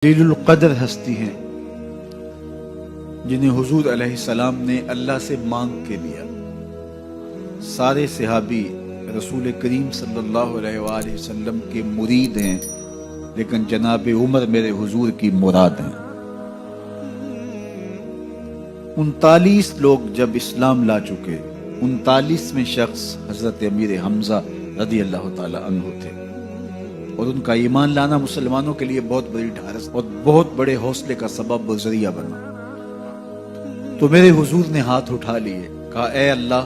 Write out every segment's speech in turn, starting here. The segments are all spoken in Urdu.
جلیل القدر ہستی ہیں جنہیں حضور علیہ السلام نے اللہ سے مانگ کے لیا۔ سارے صحابی رسول کریم صلی اللہ علیہ وآلہ وسلم کے مرید ہیں، لیکن جناب عمر میرے حضور کی مراد ہیں۔ 39 لوگ جب اسلام لا چکے، 39ویں شخص حضرت امیر حمزہ رضی اللہ تعالی عنہ تھے، اور ان کا ایمان لانا مسلمانوں کے لیے بہت بڑی ڈھارس اور بہت بڑے حوصلے کا سبب و ذریعہ بنا۔ تو میرے حضور نے ہاتھ اٹھا لیے، کہا اے اللہ،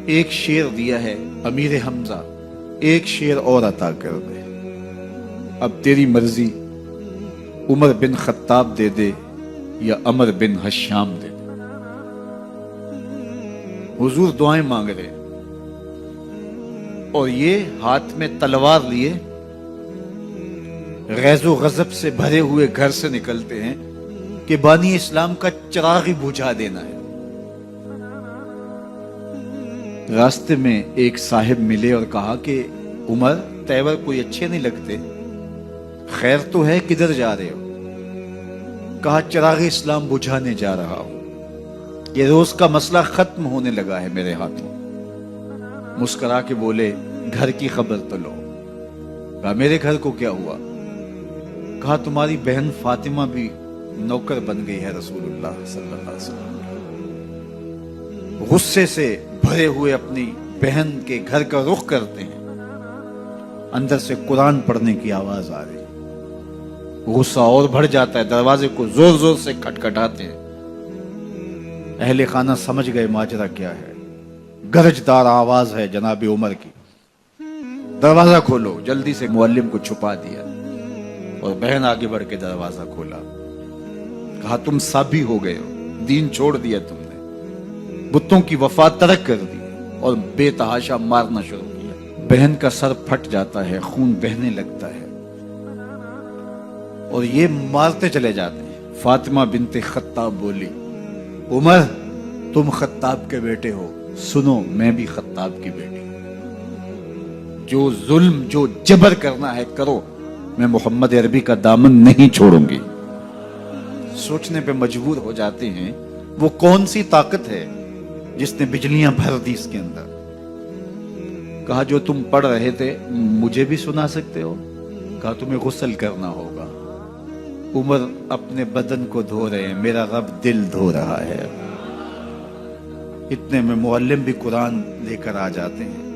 ایک شیر دیا ہے امیر حمزہ، ایک شیر اور عطا کر دے، اب تیری مرضی، عمر بن خطاب دے دے یا عمر بن حشام دے دے۔ حضور دعائیں مانگ رہے اور یہ ہاتھ میں تلوار لیے غیظ و غضب سے بھرے ہوئے گھر سے نکلتے ہیں کہ بانی اسلام کا چراغ ہی بجھا دینا ہے۔ راستے میں ایک صاحب ملے اور کہا کہ عمر، تیور کوئی اچھے نہیں لگتے، خیر تو ہے، کدھر جا رہے ہو؟ کہا چراغ اسلام بجھانے جا رہا ہوں، یہ روز کا مسئلہ ختم ہونے لگا ہے میرے ہاتھوں۔ مسکرا کے بولے گھر کی خبر تو لو۔ کہا میرے گھر کو کیا ہوا؟ کہا تمہاری بہن فاطمہ بھی نوکر بن گئی ہے رسول اللہ صلی اللہ علیہ وسلم۔ غصے سے بھرے ہوئے اپنی بہن کے گھر کا رخ کرتے ہیں، اندر سے قرآن پڑھنے کی آواز آ رہی، غصہ اور بڑھ جاتا ہے، دروازے کو زور زور سے کھٹکھٹاتے ہیں۔ اہل خانہ سمجھ گئے ماجرا کیا ہے، گرجدار آواز ہے جناب عمر کی، دروازہ کھولو۔ جلدی سے معلم کو چھپا دیا اور بہن آگے بڑھ کے دروازہ کھولا۔ کہا تم سابی ہو گئے ہو، دین چھوڑ دیا تم نے، بتوں کی وفا ترک کر دی اور بے تحاشا مارنا شروع کیا۔ بہن کا سر پھٹ جاتا ہے، خون بہنے لگتا ہے اور یہ مارتے چلے جاتے ہیں۔ فاطمہ بنت خطاب بولی عمر، تم خطاب کے بیٹے ہو، سنو میں بھی خطاب کی بیٹی ہوں، جو ظلم جو جبر کرنا ہے کرو، میں محمد عربی کا دامن نہیں چھوڑوں گی۔ سوچنے پہ مجبور ہو جاتے ہیں وہ کون سی طاقت ہے جس نے بجلیاں بھر دی اس کے اندر۔ کہا جو تم پڑھ رہے تھے مجھے بھی سنا سکتے ہو؟ کہا تمہیں غسل کرنا ہوگا۔ عمر اپنے بدن کو دھو رہے ہیں، میرا رب دل دھو رہا ہے۔ اتنے میں معلم بھی قرآن لے کر آ جاتے ہیں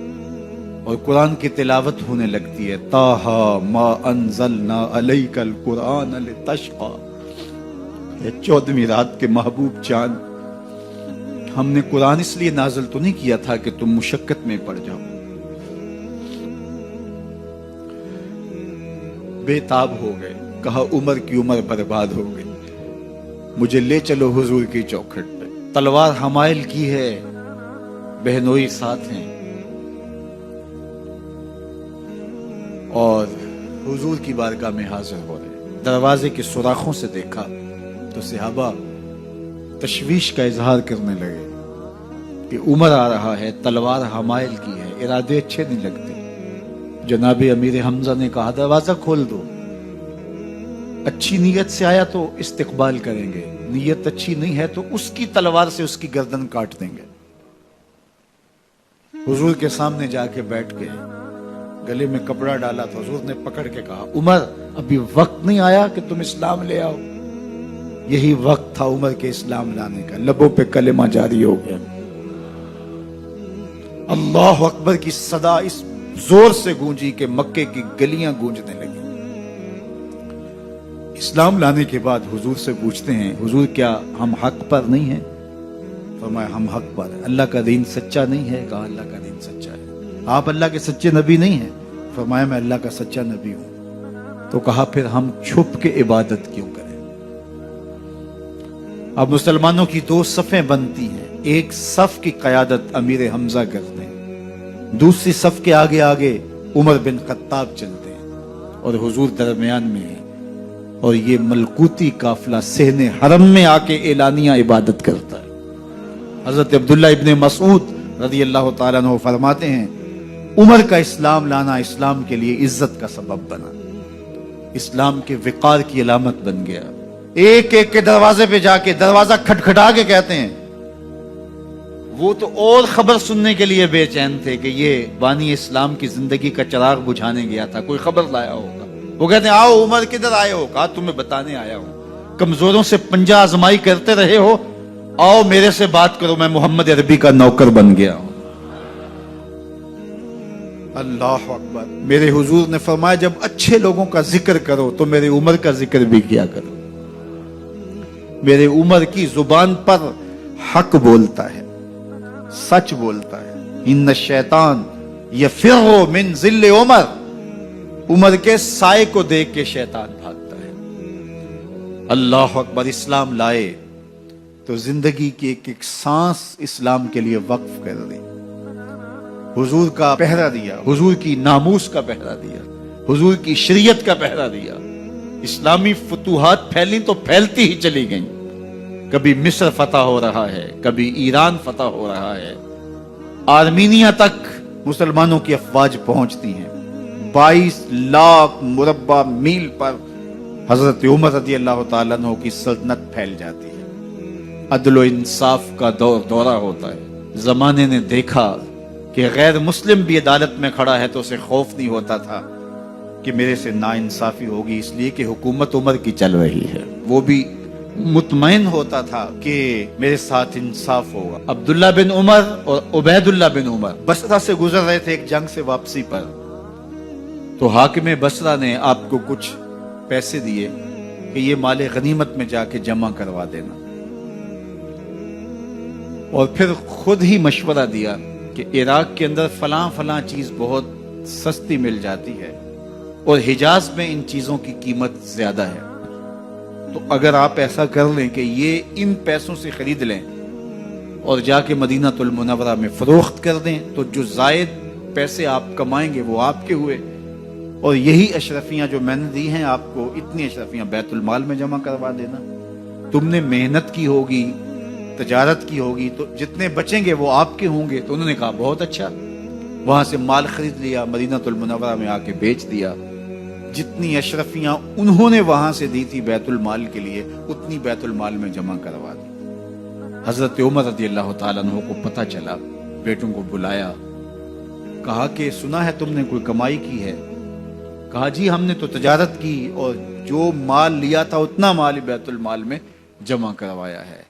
اور قرآن کی تلاوت ہونے لگتی ہے۔ طٰہٰ ما انزلنا علیک القرآن لتشقیٰ، 14ویں رات کے محبوب چاند، ہم نے قرآن اس لیے نازل تو نہیں کیا تھا کہ تم مشقت میں پڑ جاؤ۔ بے تاب ہو گئے، کہا عمر کی عمر برباد ہو گئی، مجھے لے چلو حضور کی چوکھٹ پہ۔ تلوار حمائل کی ہے، بہنوئی ساتھ ہیں، اور حضور کی بارگاہ میں حاضر ہو رہے۔ دروازے کے سوراخوں سے دیکھا تو صحابہ تشویش کا اظہار کرنے لگے کہ عمر آ رہا ہے، تلوار حمائل کی ہے، ارادے اچھے نہیں لگتے۔ جناب امیر حمزہ نے کہا دروازہ کھول دو، اچھی نیت سے آیا تو استقبال کریں گے، نیت اچھی نہیں ہے تو اس کی تلوار سے اس کی گردن کاٹ دیں گے۔ حضور کے سامنے جا کے بیٹھ گئے، گلے میں کپڑا ڈالا تو حضور نے پکڑ کے کہا عمر، ابھی وقت نہیں آیا کہ تم اسلام لے آؤ؟ یہی وقت تھا عمر کے اسلام لانے کا۔ لبوں پہ کلمہ جاری ہو گیا، اللہ اکبر کی صدا اس زور سے گونجی کہ مکے کی گلیاں گونجنے لگی۔ اسلام لانے کے بعد حضور سے پوچھتے ہیں حضور کیا ہم حق پر نہیں ہیں؟ فرمایا ہم حق پر ہیں۔ اللہ کا دین سچا نہیں ہے؟ کہا اللہ کا دین سچا ہے۔ آپ اللہ کے سچے نبی نہیں ہیں؟ فرمایا میں اللہ کا سچا نبی ہوں۔ تو کہا پھر ہم چھپ کے عبادت کیوں کریں؟ اب مسلمانوں کی 2 صفیں بنتی ہیں، ایک صف کی قیادت امیر حمزہ کرتے ہیں، دوسری صف کے آگے آگے عمر بن خطاب چلتے ہیں اور حضور درمیان میں ہیں، اور یہ ملکوتی قافلہ صحن حرم میں آ کے اعلانیہ عبادت کرتا ہے۔ حضرت عبداللہ ابن مسعود رضی اللہ تعالیٰ عنہ فرماتے ہیں عمر کا اسلام لانا اسلام کے لیے عزت کا سبب بنا۔ اسلام کے وقار کی علامت بن گیا. ایک ایک کے دروازے پہ جا کے دروازہ کھٹکھٹا کے کہتے ہیں. وہ تو اور خبر سننے کے لیے بے چین تھے کہ یہ بانی اسلام کی زندگی کا چراغ بجھانے گیا تھا, کوئی خبر لایا ہوگا. وہ کہتے ہیں آؤ عمر کدھر آئے ہو؟ کہا تمہیں بتانے آیا ہوں. کمزوروں سے پنجہ آزمائی کرتے رہے ہو, آؤ میرے سے بات کرو, میں محمد عربی کا نوکر بن گیا ہوں. اللہ اکبر. میرے حضور نے فرمایا جب اچھے لوگوں کا ذکر کرو تو میرے عمر کا ذکر بھی کیا کرو. میرے عمر کی زبان پر حق بولتا ہے, سچ بولتا ہے. ان الشیطان یفر من ظل عمر. عمر کے سائے کو دیکھ کے شیطان بھاگتا ہے. اللہ اکبر. اسلام لائے تو زندگی کی ایک ایک سانس اسلام کے لیے وقف کر دی. حضور کا پہرا دیا, حضور کی ناموس کا پہرا دیا, حضور کی شریعت کا پہرا دیا. اسلامی فتوحات پھیلی تو پھیلتی ہی چلی گئیں. کبھی مصر فتح ہو رہا ہے, کبھی ایران فتح ہو رہا ہے, آرمینیا تک مسلمانوں کی افواج پہنچتی ہیں. 22 لاکھ مربع میل پر حضرت عمر رضی اللہ تعالیٰ عنہ کی سلطنت پھیل جاتی ہے. عدل و انصاف کا دورہ ہوتا ہے. زمانے نے دیکھا کہ غیر مسلم بھی عدالت میں کھڑا ہے تو اسے خوف نہیں ہوتا تھا کہ میرے سے ناانصافی ہوگی, اس لیے کہ حکومت عمر کی چل رہی ہے. وہ بھی مطمئن ہوتا تھا کہ میرے ساتھ انصاف ہوگا. عبداللہ بن عمر اور عبید اللہ بن عمر بصرہ سے گزر رہے تھے ایک جنگ سے واپسی پر, تو حاکم بصرہ نے آپ کو کچھ پیسے دیے کہ یہ مال غنیمت میں جا کے جمع کروا دینا, اور پھر خود ہی مشورہ دیا کہ عراق کے اندر فلاں فلاں چیز بہت سستی مل جاتی ہے اور حجاز میں ان چیزوں کی قیمت زیادہ ہے, تو اگر آپ ایسا کر لیں کہ یہ ان پیسوں سے خرید لیں اور جا کے مدینہ المنورہ میں فروخت کر دیں تو جو زائد پیسے آپ کمائیں گے وہ آپ کے ہوئے, اور یہی اشرفیاں جو میں نے دی ہیں آپ کو, اتنی اشرفیاں بیت المال میں جمع کروا دینا. تم نے محنت کی ہوگی, تجارت کی ہوگی, تو جتنے بچیں گے وہ آپ کے ہوں گے. تو انہوں نے کہا بہت اچھا. وہاں سے مال خرید لیا, مدینہ المنورہ میں آ کے بیچ دیا. جتنی اشرفیاں انہوں نے وہاں سے دی تھی بیت المال کے لیے, اتنی بیت المال میں جمع کروا دی. حضرت عمر رضی اللہ تعالیٰ عنہ کو پتہ چلا, بیٹوں کو بلایا, کہا کہ سنا ہے تم نے کوئی کمائی کی ہے؟ کہا جی ہم نے تو تجارت کی اور جو مال لیا تھا اتنا مال بیت المال میں جمع کروایا ہے.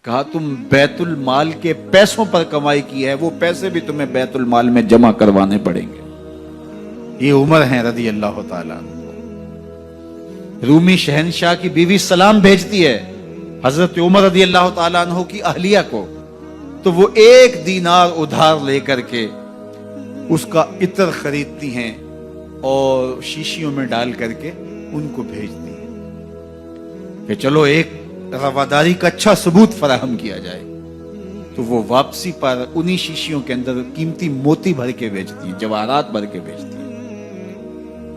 کہا تم بیت المال کے پیسوں پر کمائی کی ہے, وہ پیسے بھی تمہیں بیت المال میں جمع کروانے پڑیں گے. یہ عمر ہیں رضی اللہ تعالیٰ. رومی شہنشاہ کی بیوی سلام بھیجتی ہے حضرت عمر رضی اللہ تعالیٰ عنہ کی اہلیہ کو, تو وہ 1 دینار ادھار لے کر کے اس کا عطر خریدتی ہیں اور شیشیوں میں ڈال کر کے ان کو بھیجتی ہیں کہ چلو ایک رواداری کا اچھا ثبوت فراہم کیا جائے. تو وہ واپسی پر انہی شیشیوں کے اندر قیمتی موتی بھر کے بیچتی ہیں, جواہرات بھر کے بیچتی ہیں.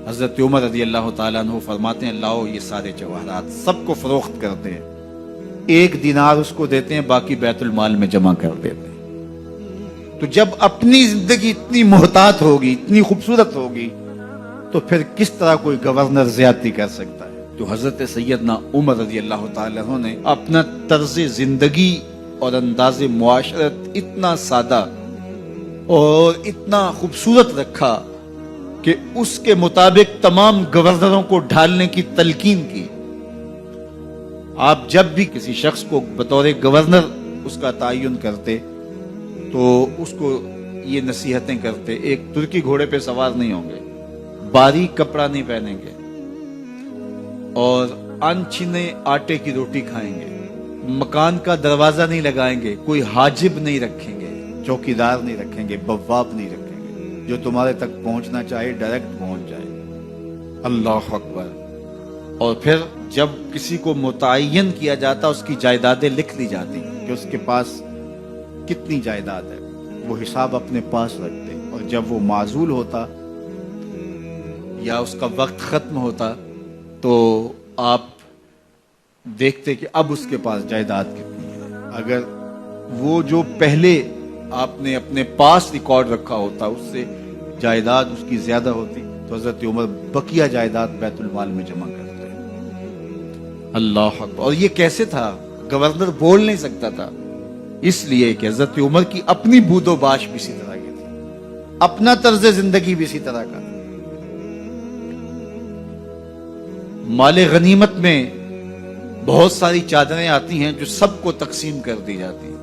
حضرت عمر رضی اللہ تعالیٰ عنہ فرماتے ہیں لاؤ یہ سارے جواہرات, سب کو فروخت کرتے ہیں, 1 دینار اس کو دیتے ہیں, باقی بیت المال میں جمع کر دیتے ہیں. تو جب اپنی زندگی اتنی محتاط ہوگی, اتنی خوبصورت ہوگی, تو پھر کس طرح کوئی گورنر زیادتی کر سکتا ہے؟ تو حضرت سیدنا عمر رضی اللہ تعالیٰ عنہ نے اپنا طرز زندگی اور انداز معاشرت اتنا سادہ اور اتنا خوبصورت رکھا کہ اس کے مطابق تمام گورنروں کو ڈھالنے کی تلقین کی. آپ جب بھی کسی شخص کو بطور گورنر اس کا تعین کرتے تو اس کو یہ نصیحتیں کرتے, ایک ترکی گھوڑے پہ سوار نہیں ہوں گے, باریک کپڑا نہیں پہنیں گے, اور انچھنے آٹے کی روٹی کھائیں گے, مکان کا دروازہ نہیں لگائیں گے, کوئی حاجب نہیں رکھیں گے, چوکیدار نہیں رکھیں گے, بواب نہیں رکھیں گے, جو تمہارے تک پہنچنا چاہے ڈائریکٹ پہنچ جائے. اللہ اکبر. اور پھر جب کسی کو متعین کیا جاتا اس کی جائیدادیں لکھ لی جاتی کہ اس کے پاس کتنی جائیداد ہے, وہ حساب اپنے پاس رکھتے, اور جب وہ معزول ہوتا یا اس کا وقت ختم ہوتا تو آپ دیکھتے کہ اب اس کے پاس جائیداد کتنی ہے. اگر وہ جو پہلے آپ نے اپنے پاس ریکارڈ رکھا ہوتا اس سے جائیداد اس کی زیادہ ہوتی تو حضرت عمر بقیہ جائیداد بیت المال میں جمع کرتے ہیں۔ اللہ اکبر۔ اور یہ کیسے تھا؟ گورنر بول نہیں سکتا تھا، اس لیے کہ حضرت عمر کی اپنی بود و باش بھی اسی طرح کی تھی، اپنا طرز زندگی بھی اسی طرح کا تھا۔ مال غنیمت میں بہت ساری چادریں آتی ہیں جو سب کو تقسیم کر دی جاتی ہیں۔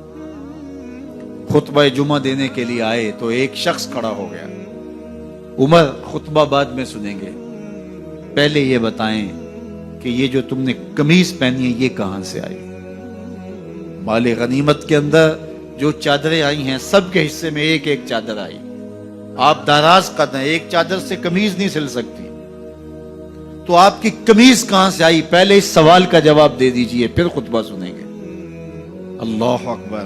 خطبہ جمعہ دینے کے لیے آئے تو ایک شخص کھڑا ہو گیا، عمر خطبہ بعد میں سنیں گے، پہلے یہ بتائیں کہ یہ جو تم نے قمیض پہنی ہے یہ کہاں سے آئی؟ مال غنیمت کے اندر جو چادریں آئی ہیں سب کے حصے میں ایک ایک چادر آئی، آپ داراز قد ہیں، ایک چادر سے قمیض نہیں سل سکتی، تو آپ کی قمیض کہاں سے آئی؟ پہلے اس سوال کا جواب دے دیجئے، پھر خطبہ سنیں گے۔ اللہ اکبر۔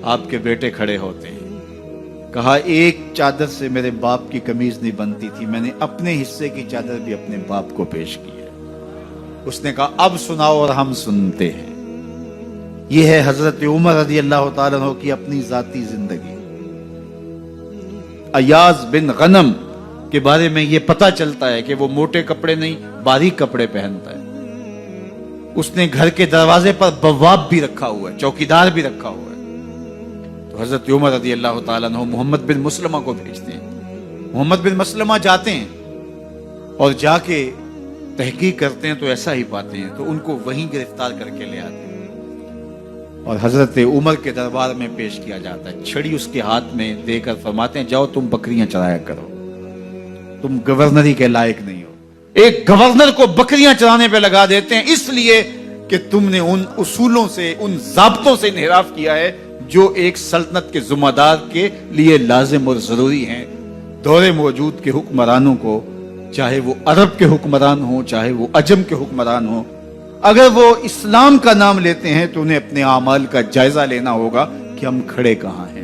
آپ کے بیٹے کھڑے ہوتے ہیں، کہا ایک چادر سے میرے باپ کی قمیض نہیں بنتی تھی، میں نے اپنے حصے کی چادر بھی اپنے باپ کو پیش کی ہے۔ اس نے کہا اب سناؤ، اور ہم سنتے ہیں۔ یہ ہے حضرت عمر رضی اللہ تعالیٰ عنہ کی اپنی ذاتی زندگی۔ ایاز بن غنم کے بارے میں یہ پتا چلتا ہے کہ وہ موٹے کپڑے نہیں باریک کپڑے پہنتا ہے۔ اس نے گھر کے دروازے پر بواب بھی رکھا ہوا ہے، چوکیدار بھی رکھا ہوا ہے۔ تو حضرت عمر رضی اللہ تعالیٰ عنہ محمد بن مسلمہ کو بھیجتے ہیں، محمد بن مسلمہ جاتے ہیں اور جا کے تحقیق کرتے ہیں تو ایسا ہی پاتے ہیں، تو ان کو وہیں گرفتار کر کے لے آتے ہیں اور حضرت عمر کے دربار میں پیش کیا جاتا ہے۔ چھڑی اس کے ہاتھ میں دے کر فرماتے ہیں جاؤ تم بکریاں چرایا کرو، تم گورنری کے لائق نہیں ہو۔ ایک گورنر کو بکریاں چرانے پہ لگا دیتے ہیں اس لیے کہ تم نے ان اصولوں سے، ان ضابطوں سے انحراف کیا ہے جو ایک سلطنت کے ذمہ دار کے لیے لازم اور ضروری ہیں۔ دور موجود کے حکمرانوں کو، چاہے وہ عرب کے حکمران ہوں چاہے وہ عجم کے حکمران ہوں، اگر وہ اسلام کا نام لیتے ہیں تو انہیں اپنے اعمال کا جائزہ لینا ہوگا کہ ہم کھڑے کہاں ہیں۔